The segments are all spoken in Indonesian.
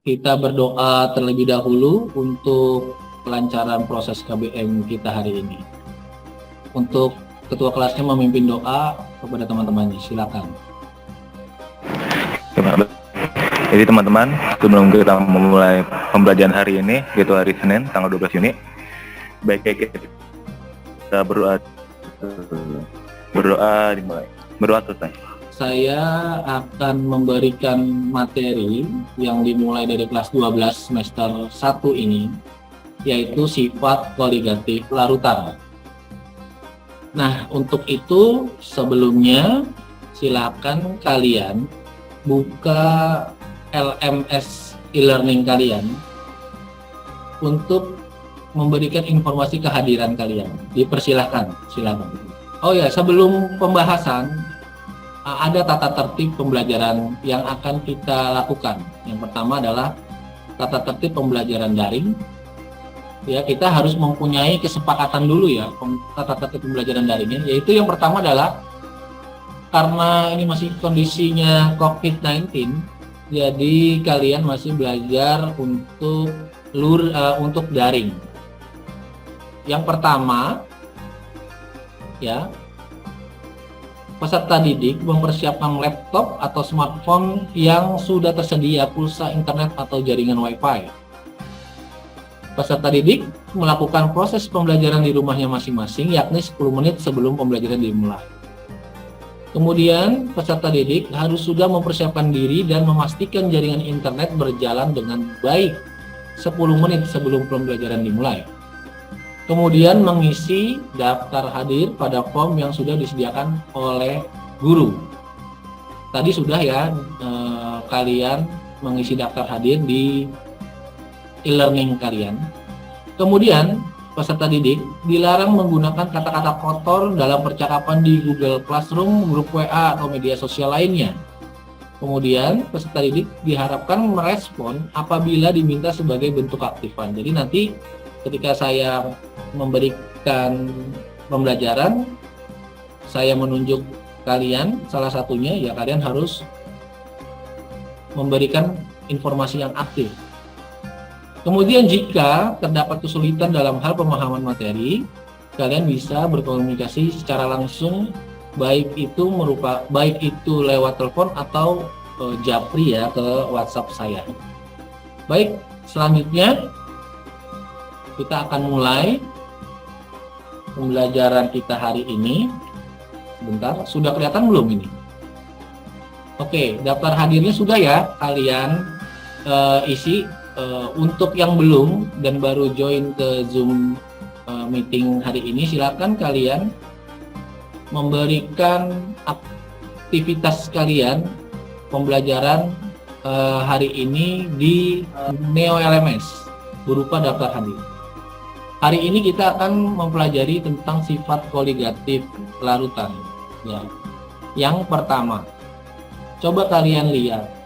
kita berdoa terlebih dahulu untuk kelancaran proses KBM kita hari ini. Untuk ketua kelasnya memimpin doa kepada teman-temannya, silakan. Jadi teman-teman, sebelum kita memulai pembelajaran hari ini, yaitu hari Senin, tanggal 12 Juni, baiknya kita berdoa dimulai. Berdoa selesai. Saya akan memberikan materi yang dimulai dari kelas 12 semester 1 ini, yaitu sifat koligatif larutan. Nah, untuk itu sebelumnya silakan kalian buka LMS e-learning kalian untuk memberikan informasi kehadiran kalian. Dipersilahkan, silakan. Oh ya, sebelum pembahasan, ada tata tertib pembelajaran yang akan kita lakukan. Yang pertama adalah tata tertib pembelajaran daring. Ya, kita harus mempunyai kesepakatan dulu ya tata tertib pembelajaran daringnya. Yaitu yang pertama adalah karena ini masih kondisinya COVID-19, jadi kalian masih belajar untuk daring. Yang pertama, ya, peserta didik mempersiapkan laptop atau smartphone yang sudah tersedia pulsa internet atau jaringan Wi-Fi. Peserta didik melakukan proses pembelajaran di rumahnya masing-masing, yakni 10 menit sebelum pembelajaran dimulai. Kemudian, peserta didik harus sudah mempersiapkan diri dan memastikan jaringan internet berjalan dengan baik 10 menit sebelum pembelajaran dimulai. Kemudian mengisi daftar hadir pada form yang sudah disediakan oleh guru. Tadi sudah ya kalian mengisi daftar hadir di e-learning kalian. Kemudian peserta didik dilarang menggunakan kata-kata kotor dalam percakapan di Google Classroom, grup WA atau media sosial lainnya. Kemudian peserta didik diharapkan merespon apabila diminta sebagai bentuk keaktifan. Jadi nanti ketika saya memberikan pembelajaran, saya menunjuk kalian, salah satunya ya kalian harus memberikan informasi yang aktif. Kemudian jika terdapat kesulitan dalam hal pemahaman materi, kalian bisa berkomunikasi secara langsung, baik itu lewat telepon atau japri ya ke WhatsApp saya. Baik, selanjutnya kita akan mulai pembelajaran kita hari ini. Sebentar, sudah kelihatan belum ini? Oke, daftar hadirnya sudah ya kalian isi. Untuk yang belum dan baru join ke Zoom meeting hari ini, silakan kalian memberikan aktivitas kalian pembelajaran hari ini di Neo LMS berupa daftar hadir. Hari ini kita akan mempelajari tentang sifat koligatif larutan. Ya. Yang pertama, coba kalian lihat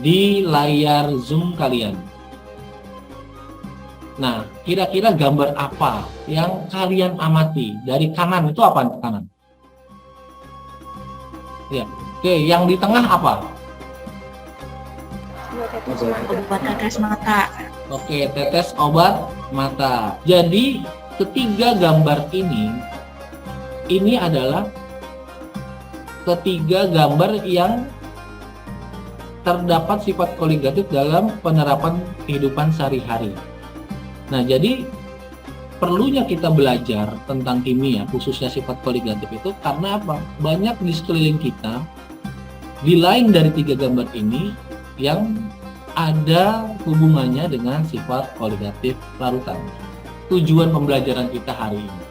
di layar Zoom kalian. Nah, kira-kira gambar apa yang kalian amati? Dari kanan itu apa kanan? Ya, oke, yang di tengah apa? Obat tetes mata. Oke, tetes obat mata. Jadi ketiga gambar ini adalah ketiga gambar yang terdapat sifat koligatif dalam penerapan kehidupan sehari-hari. Nah, jadi perlunya kita belajar tentang kimia, khususnya sifat koligatif itu karena apa? Banyak di sekeliling kita, di lain dari tiga gambar ini, yang ada hubungannya dengan sifat koligatif larutan. Tujuan pembelajaran kita hari ini.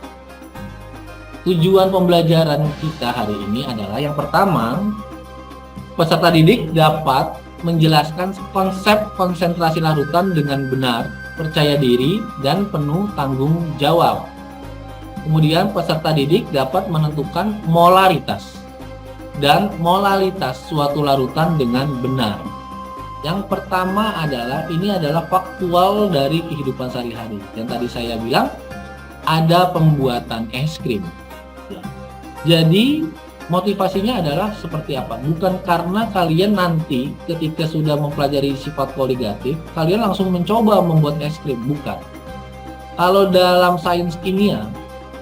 Tujuan pembelajaran kita hari ini adalah yang pertama, peserta didik dapat menjelaskan konsep konsentrasi larutan dengan benar, percaya diri, dan penuh tanggung jawab. Kemudian peserta didik dapat menentukan molaritas dan molalitas suatu larutan dengan benar. Yang pertama ini adalah faktual dari kehidupan sehari-hari. Yang tadi saya bilang, ada pembuatan es krim. Ya. Jadi Motivasinya adalah seperti apa? Bukan karena kalian nanti ketika sudah mempelajari sifat koligatif, kalian langsung mencoba membuat es krim, bukan. Kalau dalam sains kimia,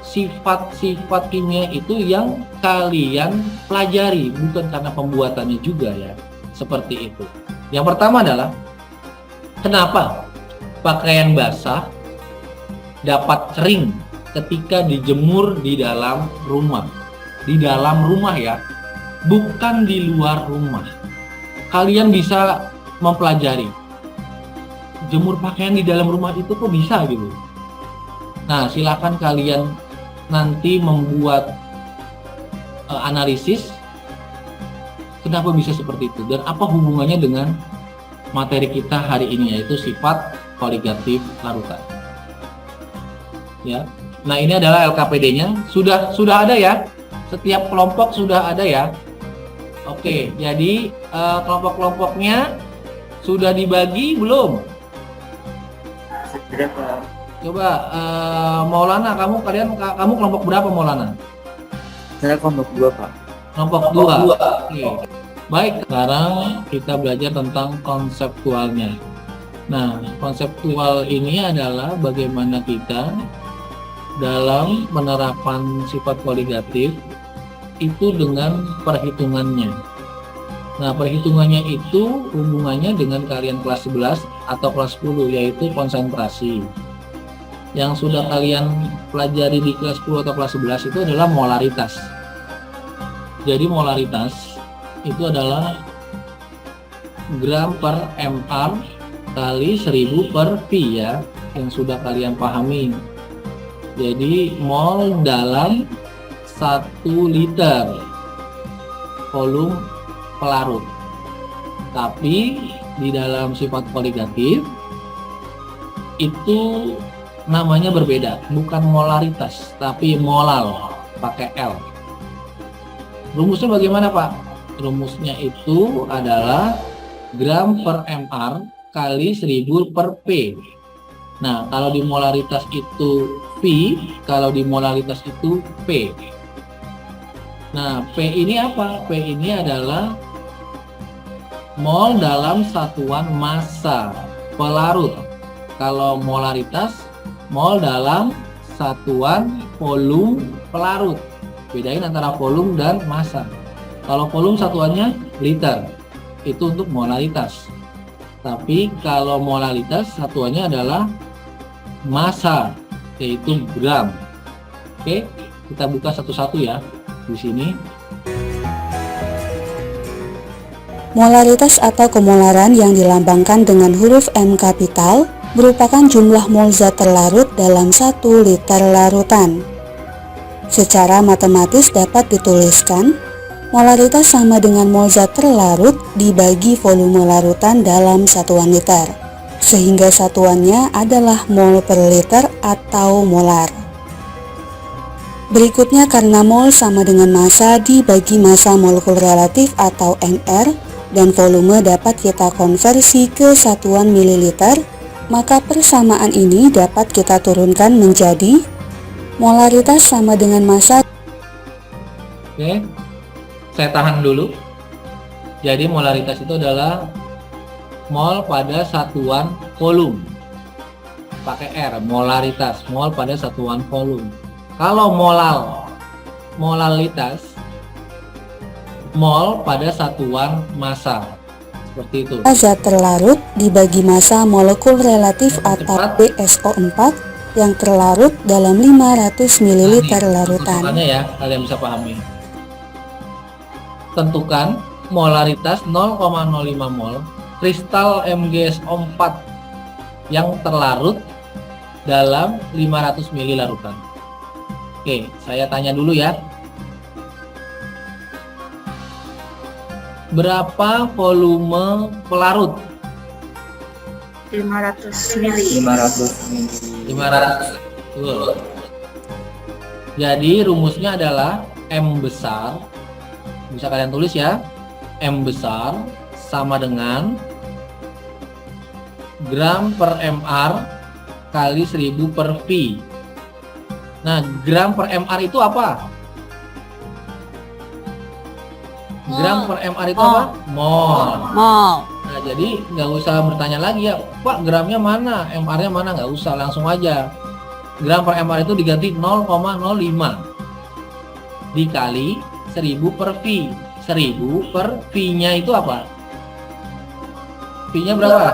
sifat-sifat kimia itu yang kalian pelajari, bukan karena pembuatannya juga ya. Seperti itu. Yang pertama adalah, kenapa pakaian basah dapat kering ketika dijemur di dalam rumah? Di dalam rumah ya, bukan di luar rumah. Kalian bisa mempelajari jemur pakaian di dalam rumah itu kok bisa gitu. Nah, silakan kalian nanti membuat analisis kenapa bisa seperti itu dan apa hubungannya dengan materi kita hari ini, yaitu sifat koligatif larutan. Ya. Nah, ini adalah LKPD-nya. Sudah ada ya? Setiap kelompok sudah ada ya. Oke, jadi kelompok-kelompoknya sudah dibagi belum? Sudah, Pak. Coba Maulana, kamu kelompok berapa Maulana? Saya kelompok 2, Pak. Kelompok 2. Oke. Baik, sekarang kita belajar tentang konseptualnya. Nah, konseptual ini adalah bagaimana kita dalam penerapan sifat koligatif itu dengan perhitungannya. Nah, perhitungannya itu hubungannya dengan kalian kelas 11 atau kelas 10, yaitu konsentrasi. Yang sudah kalian pelajari di kelas 10 atau kelas 11 itu adalah molaritas. Jadi molaritas itu adalah gram per mr kali 1000 per pi ya, yang sudah kalian pahami. Jadi mol dalam 1 liter volume pelarut. Tapi di dalam sifat koligatif itu namanya berbeda, bukan molaritas tapi molal, pakai L. Rumusnya bagaimana, Pak? Rumusnya itu adalah gram per mr kali 1000 per P. Nah, kalau di molaritas itu P, kalau di molaritas itu P. Nah, P ini apa? P ini adalah mol dalam satuan massa pelarut. Kalau molaritas, mol dalam satuan volume pelarut. Bedain antara volume dan massa. Kalau volume satuannya liter, itu untuk molaritas. Tapi kalau molaritas satuannya adalah massa, yaitu gram. Oke, kita buka satu-satu ya di sini. Molaritas atau kemolaran yang dilambangkan dengan huruf M kapital merupakan jumlah mol zat terlarut dalam 1 liter larutan. Secara matematis dapat dituliskan, molaritas sama dengan mol zat terlarut dibagi volume larutan dalam satuan liter, sehingga satuannya adalah mol per liter atau molar. Berikutnya, karena mol sama dengan massa dibagi massa molekul relatif atau MR dan volume dapat kita konversi ke satuan mililiter, maka persamaan ini dapat kita turunkan menjadi molaritas sama dengan massa. Oke, saya tahan dulu. Jadi molaritas itu adalah mol pada satuan volume. Pakai R, molaritas, mol pada satuan volume. Kalau molalitas, mol pada satuan massa. Seperti itu. Zat terlarut dibagi massa molekul relatif atau BSO4 yang terlarut dalam 500 ml larutan. Tentukannya ya, kalian bisa pahami. Tentukan molaritas 0,05 mol kristal MgSO4 yang terlarut dalam 500 ml larutan. Oke, saya tanya dulu ya. Berapa volume pelarut? 500 mili. 500 500. Betul. Jadi rumusnya adalah M besar. Bisa kalian tulis ya. M besar sama dengan gram per mr kali 1000 per P. Nah, gram per mr itu apa? Gram per MR itu apa? Mol. Mol. Nah, jadi nggak usah bertanya lagi ya, Pak, gramnya mana, MR-nya mana, nggak usah, langsung aja. Gram per MR itu diganti 0,05 dikali 1000 per V. 1000 per V-nya itu apa? V-nya berapa?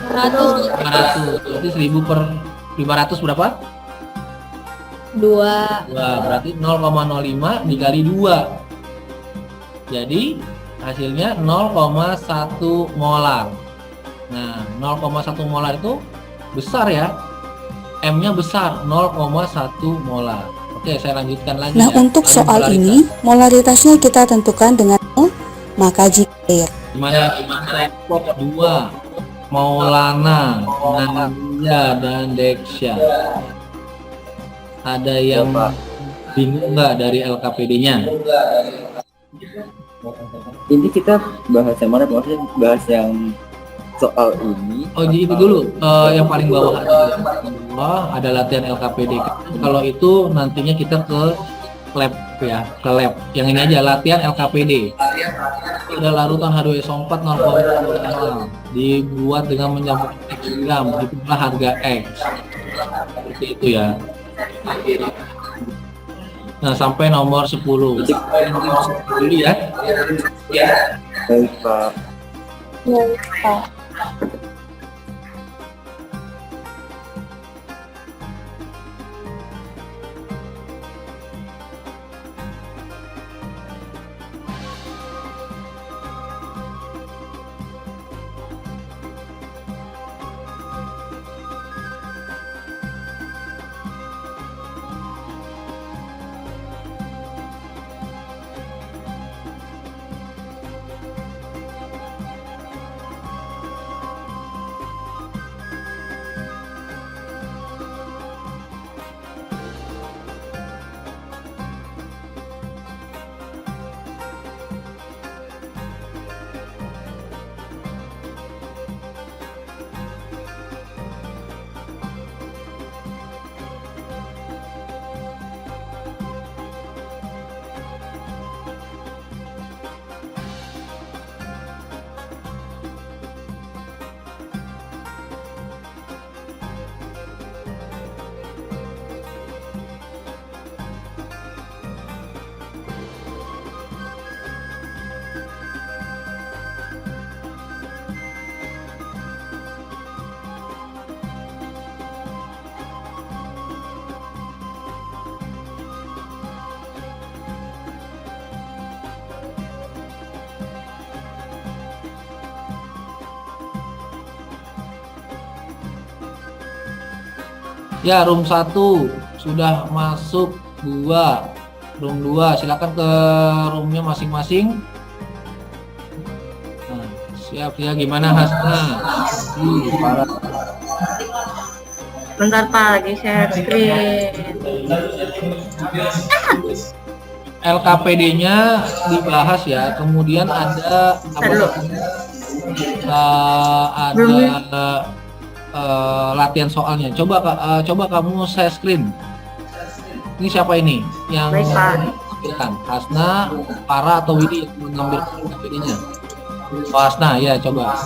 100. 500. Berarti 1000 per 500 berapa? 2. Wah, berarti 0,05 dikali 2. Jadi hasilnya 0,1 molar. Nah, 0,1 molar itu besar ya. M-nya besar, 0,1 molar. Oke, saya lanjutkan lagi. Nah, ya. untuk Lalu soal molaritas. ini, molaritasnya kita tentukan dengan 0, maka jika air Gimana kelompok 2, Maulana, Nadia, dan Deksya. Ada yang bingung nggak dari LKPD-nya? Ini kita bahas yang mana? Maksudnya bahas yang soal ini. Oh, jadi itu dulu. Yang paling bawah ada latihan LKPD. Kalau itu nantinya kita ke lab ya, ke lab. Yang ini aja latihan LKPD. Ada larutan H2SO4 0,2 dibuat dengan mencampur X gram, itulah harga X. Seperti itu ya. Nah, sampai nomor 10. Dulu ya. Baik, Pak. Ya, room 1 sudah masuk 2. Room 2 silakan ke roomnya masing-masing. Nah, siap ya, gimana Hasna? Bentar Pak, lagi share screen. LKPD-nya dibahas ya. Kemudian ada Dulu. latihan soalnya. Coba kamu share screen. Ini siapa ini yang Baik, Pak. mengambilkan? Hasna, Para, atau Widi yang mengambil LKPD-nya? Oh, Hasna, ya coba.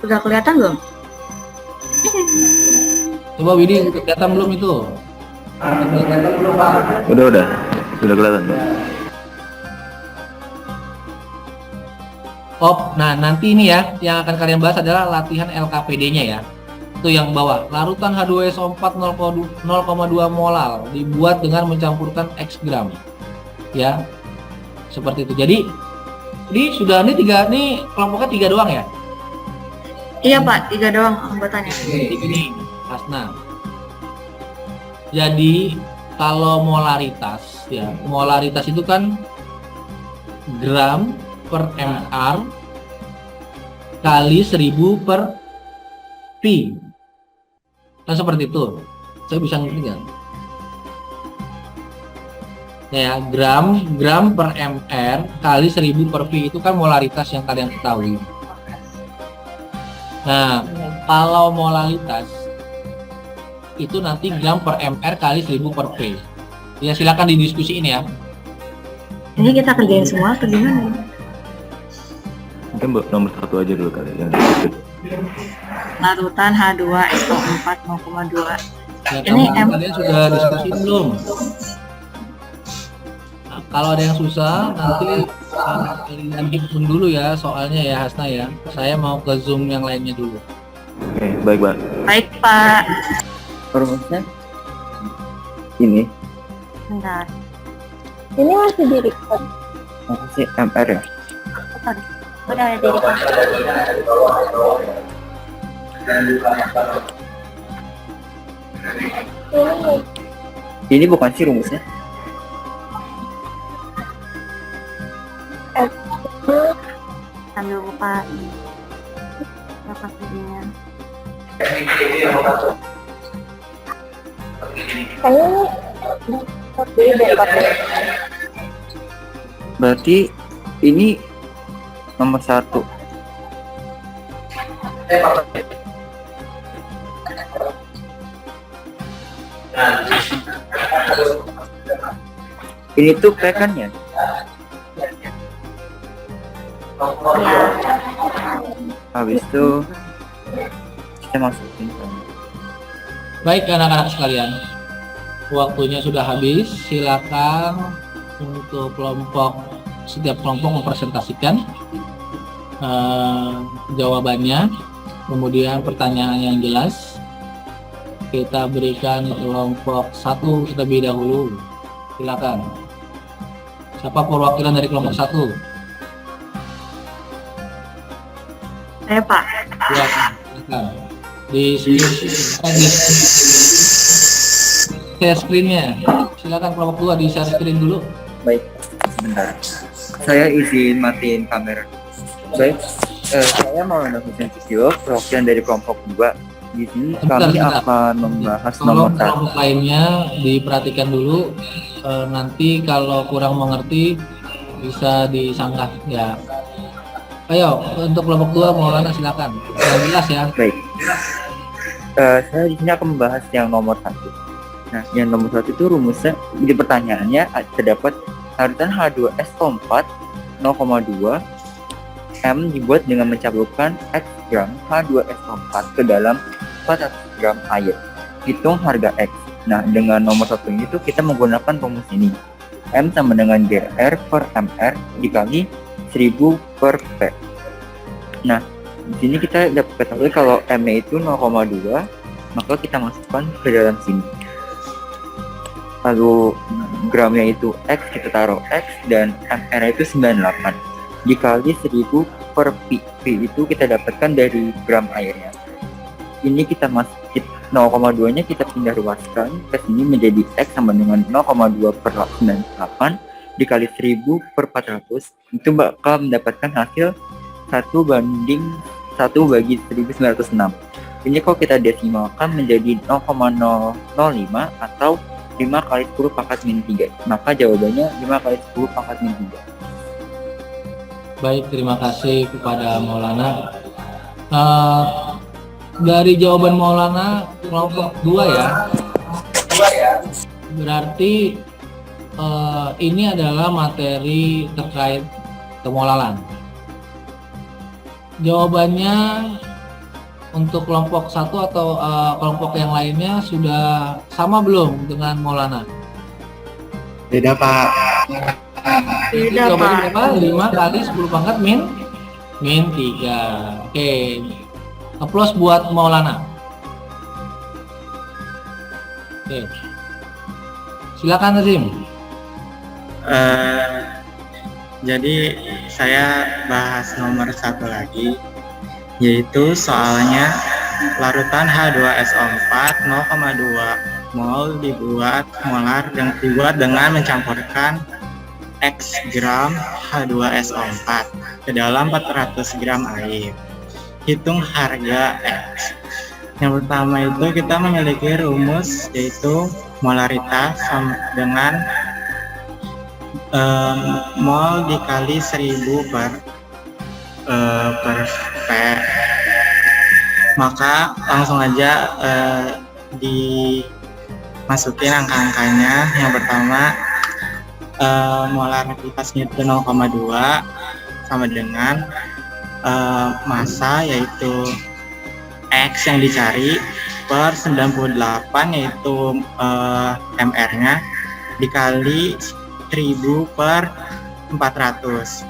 Udah kelihatan belum? Coba Widi, kelihatan belum itu? Udah kelihatan. Oh, nah nanti ini ya, yang akan kalian bahas adalah latihan LKPD-nya ya. Itu yang bawah. Larutan H2SO4 0,2 molar dibuat dengan mencampurkan X gram. Ya. Seperti itu. Jadi ini kelompoknya 3 doang ya? Iya Pak, 3 doang anggotanya. Ini Hasna. Jadi kalau molaritas ya, molaritas itu kan gram per MR kali 1000 per V. Kan seperti itu. Saya bisa ngerti nggak? Ya, gram per MR kali 1000 per V itu kan molaritas yang kalian ketahui. Nah, kalau molaritas itu nanti gram per MR kali 1000 per V. Ya, silakan didiskusiin ya. Ini kita kerjain semua atau gimana? Mungkin nomor 1 aja dulu kali yang dikit. Larutan H2SO4 0,2. Ya, Ini kalian sudah diskusi belum? Nah, kalau ada yang susah nanti kalian hitung dulu ya soalnya ya Hasna ya. Saya mau ke Zoom yang lainnya dulu. Oke, baik Pak. Baik Pak. Rumusnya ini Bentar. Ini masih di record. apa sih MR ya? Udah ada di record. Ini bukan sih rumusnya? Sambil buka ini. Buka videonya. Kayaknya ini di record deh. Berarti ini nomor 1. Ini tuh P kan ya? Habis itu kita masukin. Baik anak-anak sekalian, waktunya sudah habis. Silakan untuk setiap kelompok mempresentasikan jawabannya, kemudian pertanyaan yang jelas. Kita berikan kelompok 1 terlebih dahulu. Silakan. Siapa perwakilan dari kelompok 1? Saya Pak. Silakan. Di share screen-nya. Silakan kelompok 2 di share screen dulu. Baik, sebentar. Saya izin matiin kamera. Baik, saya mau menunjukkan video perwakilan dari kelompok 2. Di sini kami Bentar. akan membahas Tolong nomor 1. kelompok lainnya diperhatikan dulu. Nanti kalau kurang mengerti bisa disanggah ya. Ayo untuk kelompok 2 Maulana silakan. Yang jelas ya. Baik. Saya di sini akan membahas yang nomor 1. Nah, yang nomor 1 itu rumusnya di pertanyaannya terdapat larutan H2SO4 0,2 M dibuat dengan mencampurkan X gram H2SO4 ke dalam 400 gram air. Hitung harga X. Nah, dengan nomor 1 itu kita menggunakan rumus ini. M sama dengan GR per MR dikali 1000 per P. Nah, di sini kita dapat ketahui kalau M itu 0,2, maka kita masukkan ke dalam sini. Lalu gramnya itu X, kita taruh X, dan MR itu 98 dikali 1000 per P. P itu kita dapatkan dari gram airnya. Ini kita masukin 0,2 nya kita pindah ruaskan ke sini menjadi X sama dengan 0,2 per 98 dikali 1000 per 400. Itu bakal mendapatkan hasil 1 banding 1 bagi 1906. Ini kalau kita desimalkan menjadi 0,005 atau 5 kali 10 pangkat min 3. Maka jawabannya 5 kali 10 pangkat min 3. Baik, terima kasih kepada Maulana. Dari jawaban Maulana kelompok 2 ya. Berarti ini adalah materi terkait kemolalan. Jawabannya untuk kelompok 1 atau kelompok yang lainnya sudah sama belum dengan Maulana? Beda Pak. Beda Jawabannya Pak. berapa? 5 kali 10 pangkat min 3. Oke. Applause buat Maulana. Oke. Silakan Azim. Jadi saya bahas nomor 1 lagi, yaitu soalnya larutan H2SO4 0,2 mol dibuat dengan mencampurkan X gram H2SO4 ke dalam 400 gram air. Hitung harga X. Yang pertama itu kita memiliki rumus yaitu molaritas sama dengan mol dikali 1000 per P. Maka langsung aja dimasukin angka-angkanya. Yang pertama molaritasnya itu 0,2 sama dengan massa yaitu X yang dicari per 98 yaitu MR-nya dikali 1000 per 400.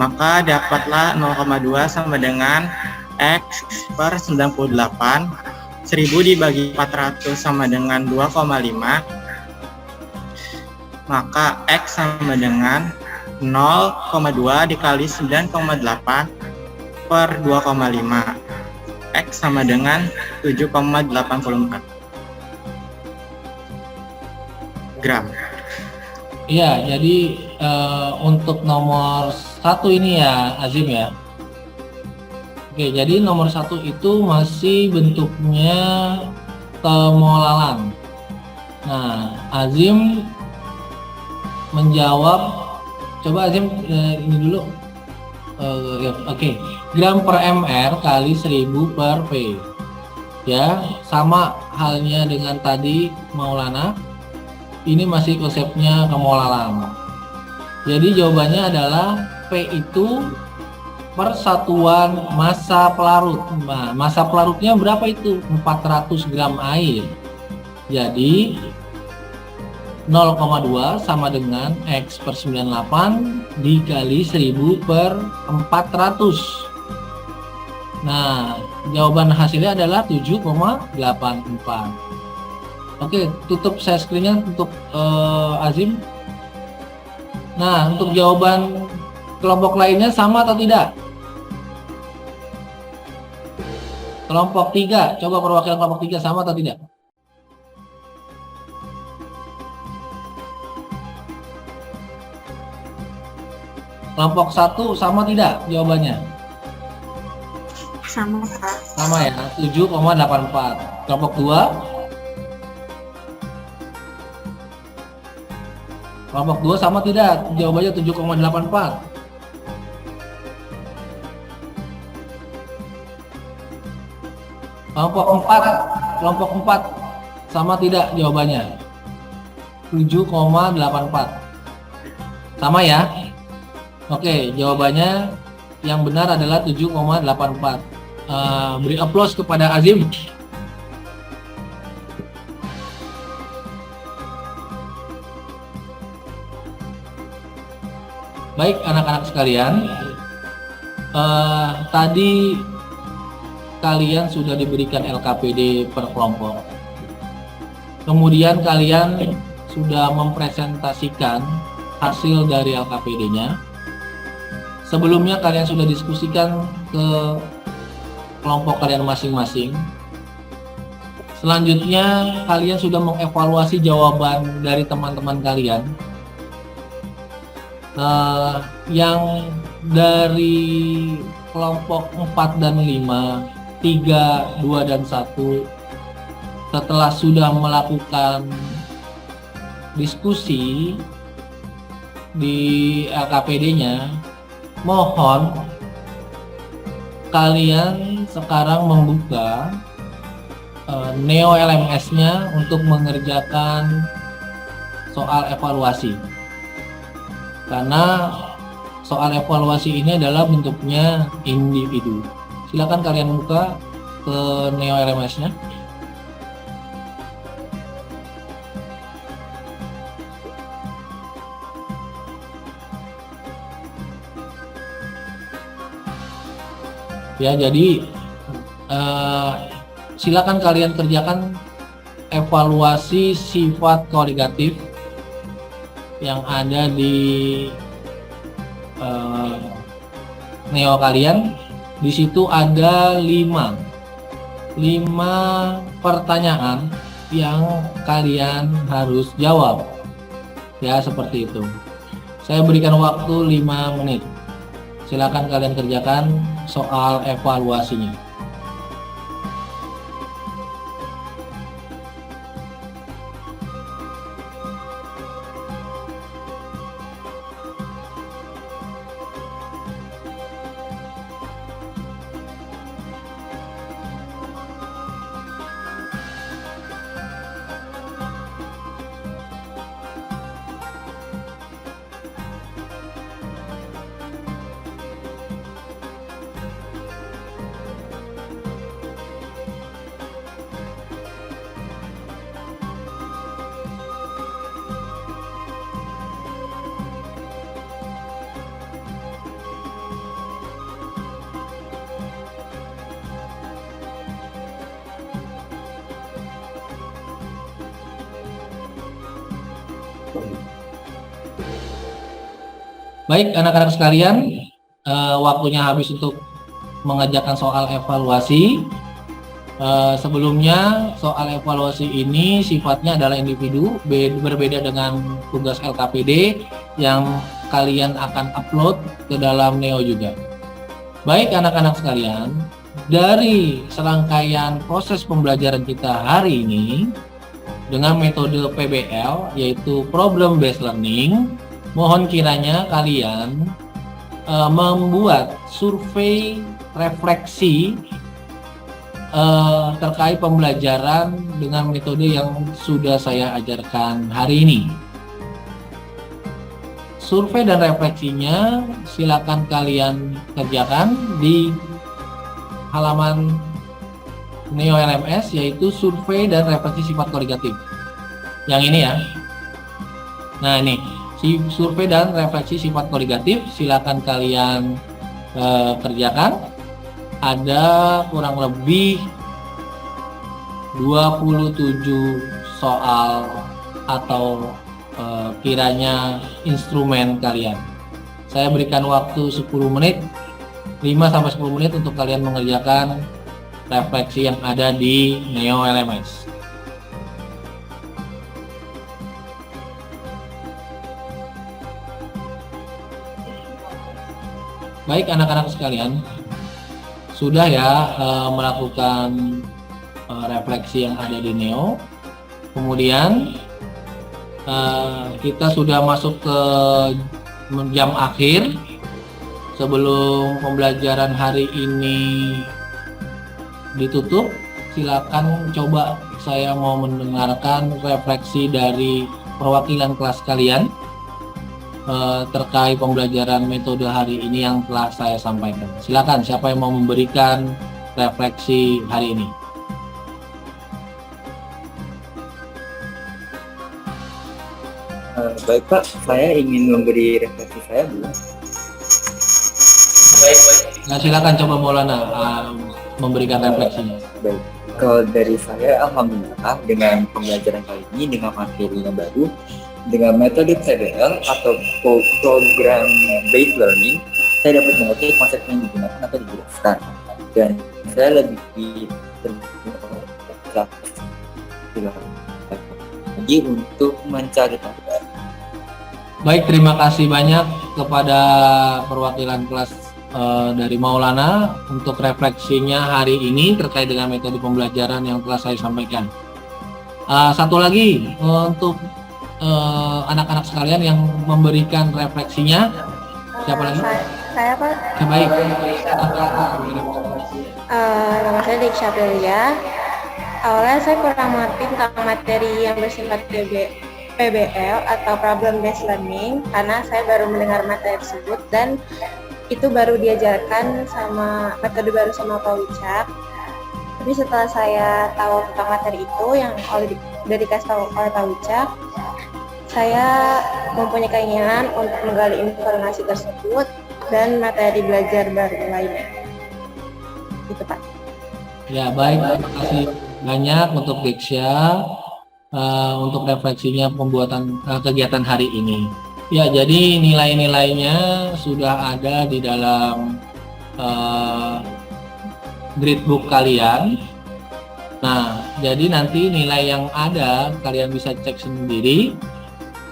Maka dapatlah 0,2 sama dengan X per 98. 1000 dibagi 400 sama dengan 2,5. Maka X sama dengan 0,2 dikali 9,8 per 2,5. X sama dengan 7,84 gram. Iya, jadi untuk nomor 1 ini ya, Azim ya. Oke, jadi nomor 1 itu masih bentuknya temolalan. Nah, Azim menjawab, coba Azim ini dulu. Oke, gram per mr kali 1000 per P. Ya, sama halnya dengan tadi Maulana. Ini masih konsepnya kemolalan. Jadi jawabannya adalah P itu persatuan massa pelarut. Nah, massa pelarutnya berapa itu? 400 gram air. Jadi 0,2 sama dengan X per 98 dikali 1000 per 400. Nah, jawaban hasilnya adalah 7,84. Oke, tutup share screen-nya untuk Azim. Nah, untuk jawaban kelompok lainnya sama atau tidak? Kelompok 3, coba perwakilan kelompok 3 sama atau tidak? Kelompok 1 sama tidak jawabannya? Sama, Pak. Sama ya, 7,84. Kelompok 2? Kelompok 2 sama tidak? Jawabannya 7,84. Kelompok 4 sama tidak jawabannya? 7,84. Sama ya? Oke, jawabannya yang benar adalah 7,84. Beri aplaus kepada Azim. Baik anak-anak sekalian, tadi kalian sudah diberikan LKPD per kelompok. Kemudian kalian sudah mempresentasikan hasil dari LKPD-nya. Sebelumnya kalian sudah diskusikan ke kelompok kalian masing-masing. Selanjutnya kalian sudah mengevaluasi jawaban dari teman-teman kalian. Yang dari kelompok 4 dan 5, 3, 2, dan 1 setelah sudah melakukan diskusi di LKPD-nya, mohon kalian sekarang membuka Neo LMS-nya untuk mengerjakan soal evaluasi. Karena soal evaluasi ini adalah bentuknya individu. Silakan kalian buka ke Neo LMS-nya. Ya, jadi silakan kalian kerjakan evaluasi sifat koligatif yang ada di Neo kalian. Di situ ada 5 pertanyaan yang kalian harus jawab. Ya, seperti itu. Saya berikan waktu 5 menit. Silakan kalian kerjakan soal evaluasinya. Baik anak-anak sekalian, waktunya habis untuk mengerjakan soal evaluasi. Sebelumnya soal evaluasi ini sifatnya adalah individu, berbeda dengan tugas LKPD yang kalian akan upload ke dalam Neo juga. Baik anak-anak sekalian, dari serangkaian proses pembelajaran kita hari ini dengan metode PBL yaitu Problem Based Learning, mohon kiranya kalian membuat survei refleksi terkait pembelajaran dengan metode yang sudah saya ajarkan hari ini. Survei dan refleksinya silakan kalian kerjakan di halaman Neo LMS, yaitu survei dan refleksi sifat koligatif. Yang ini ya. Nah ini, survei dan refleksi sifat koligatif silakan kalian kerjakan. Ada kurang lebih 27 soal atau kiranya instrumen kalian. Saya berikan waktu 10 menit, 5-10 menit untuk kalian mengerjakan refleksi yang ada di Neo LMS. Baik anak-anak sekalian, sudah ya melakukan refleksi yang ada di Neo. Kemudian kita sudah masuk ke jam akhir. Sebelum pembelajaran hari ini ditutup, silakan coba saya mau mendengarkan refleksi dari perwakilan kelas kalian terkait pembelajaran metode hari ini yang telah saya sampaikan. Silakan, siapa yang mau memberikan refleksi hari ini? Baik Pak, saya ingin memberi refleksi saya dulu. Nah, silakan coba Maulana memberikan refleksinya. Baik, kalau dari saya alhamdulillah dengan pembelajaran kali ini dengan materi yang baru, dengan metode PBL atau Program Based Learning, saya dapat mengerti konsep yang digunakan atau dijelaskan, dan saya lebih lagi untuk mencari tahu. Baik, terima kasih banyak kepada perwakilan kelas dari Maulana untuk refleksinya hari ini terkait dengan metode pembelajaran yang telah saya sampaikan. Satu lagi untuk anak-anak sekalian yang memberikan refleksinya, siapa lagi? Saya Pak. Baik. Nama saya Diksha Aprilia. Awalnya saya kurang mengerti tentang materi yang bersifat PBL atau Problem Based Learning karena saya baru mendengar materi tersebut dan itu baru diajarkan sama metode baru sama Pak Wicak. Tapi setelah saya tahu tentang materi itu yang udah dikasih tahu oleh Pak Wicak, saya mempunyai keinginan untuk menggali informasi tersebut dan materi belajar baru lainnya. Gitu Pak. Ya baik, terima kasih banyak untuk Diksha untuk refleksinya pembuatan kegiatan hari ini. Ya, jadi nilai-nilainya sudah ada di dalam gradebook kalian. Nah, jadi nanti nilai yang ada kalian bisa cek sendiri.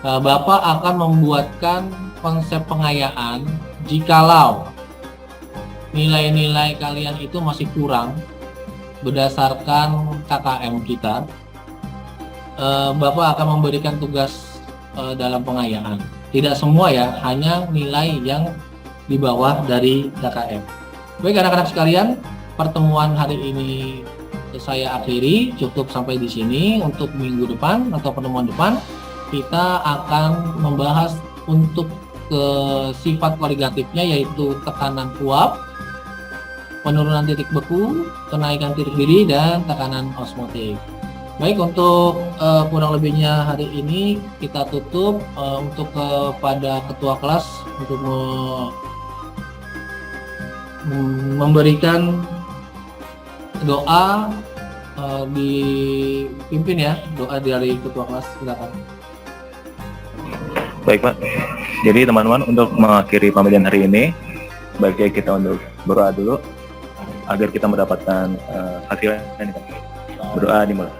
Bapak akan membuatkan konsep pengayaan jikalau nilai-nilai kalian itu masih kurang berdasarkan KKM kita. Bapak akan memberikan tugas dalam pengayaan. Tidak semua ya, hanya nilai yang di bawah dari KKM. Baik anak-anak sekalian, pertemuan hari ini saya akhiri, cukup sampai di sini. Untuk minggu depan atau pertemuan depan kita akan membahas untuk sifat koligatifnya, yaitu tekanan uap, penurunan titik beku, kenaikan titik didih, dan tekanan osmotik. Baik, untuk kurang lebihnya hari ini kita tutup. Untuk kepada ketua kelas untuk memberikan doa dipimpin ya, doa dari ketua kelas, silakan. Baik Pak. Jadi teman-teman, untuk mengakhiri pembelajaran hari ini, baiknya kita untuk berdoa dulu agar kita mendapatkan hasil yang kita berdoa dimulai.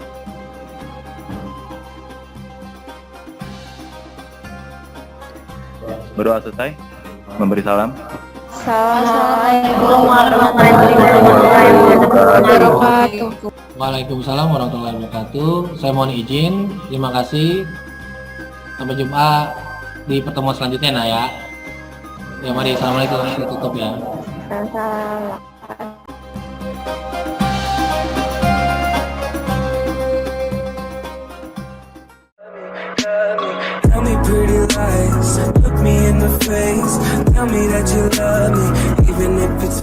Berdoa selesai, memberi salam. Assalamualaikum warahmatullahi wabarakatuh. Waalaikumsalam warahmatullahi wabarakatuh. Saya mohon izin. Terima kasih. Sampai jumpa di pertemuan selanjutnya, Nah ya. Ya mari, assalamualaikum. Kita tutup ya. Salam. Tell me pretty lies, look me in the face. Tell me that you love me, even if it's